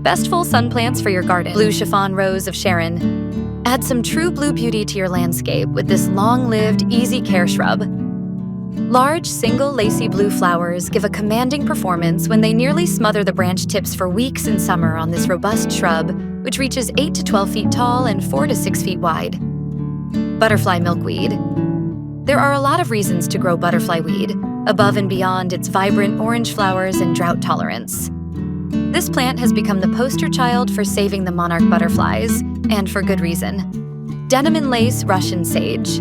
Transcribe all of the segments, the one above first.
Best full sun plants for your garden. Blue Chiffon Rose of Sharon. Add some true blue beauty to your landscape with this long-lived, easy-care shrub. Large, single, lacy blue flowers give a commanding performance when they nearly smother the branch tips for weeks in summer on this robust shrub, which reaches 8 to 12 feet tall and 4 to 6 feet wide. Butterfly milkweed. There are a lot of reasons to grow butterfly weed, above and beyond its vibrant orange flowers and drought tolerance. This plant has become the poster child for saving the monarch butterflies, and for good reason. Denim and lace Russian sage.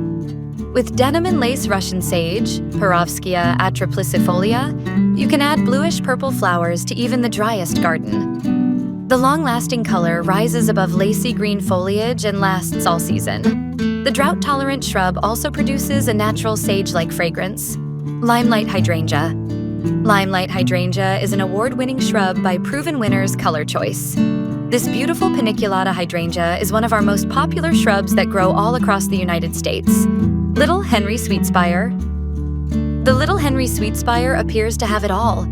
With denim and lace Russian sage, Perovskia atriplicifolia, you can add bluish-purple flowers to even the driest garden. The long-lasting color rises above lacy green foliage and lasts all season. The drought-tolerant shrub also produces a natural sage-like fragrance. Limelight hydrangea. Limelight hydrangea is an award-winning shrub by proven winners Color Choice. This beautiful paniculata hydrangea is one of our most popular shrubs that grow all across the United States. Little Henry Sweetspire. The Little Henry Sweetspire appears to have it all.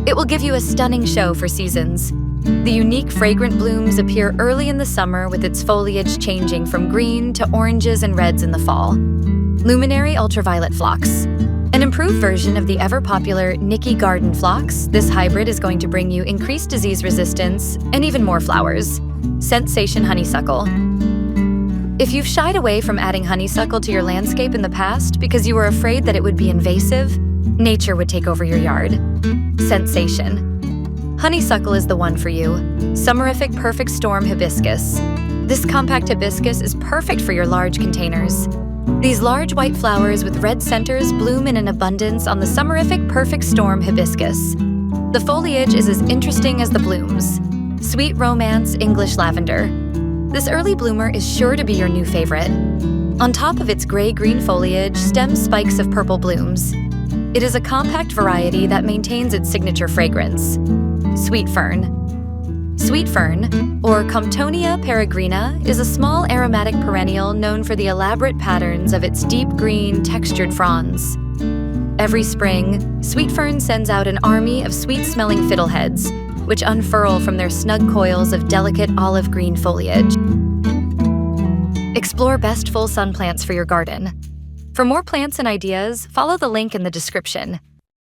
It will give you a stunning show for seasons. The unique fragrant blooms appear early in the summer with its foliage changing from green to oranges and reds in the fall. Luminary ultraviolet phlox. An improved version of the ever-popular Nicky Garden phlox, this hybrid is going to bring you increased disease resistance and even more flowers. Sensation honeysuckle. If you've shied away from adding honeysuckle to your landscape in the past because you were afraid that it would be invasive, nature would take over your yard. Sensation. Honeysuckle is the one for you. Summerific perfect storm hibiscus. This compact hibiscus is perfect for your large containers. These large white flowers with red centers bloom in an abundance on the summerific perfect storm hibiscus. The foliage is as interesting as the blooms. Sweet romance English lavender. This early bloomer is sure to be your new favorite. On top of its gray-green foliage stem spikes of purple blooms. It is a compact variety that maintains its signature fragrance. Sweet fern. Sweet fern, or Comptonia peregrina, is a small aromatic perennial known for the elaborate patterns of its deep green, textured fronds. Every spring, sweet fern sends out an army of sweet-smelling fiddleheads, which unfurl from their snug coils of delicate olive green foliage. Explore best full sun plants for your garden. For more plants and ideas, follow the link in the description.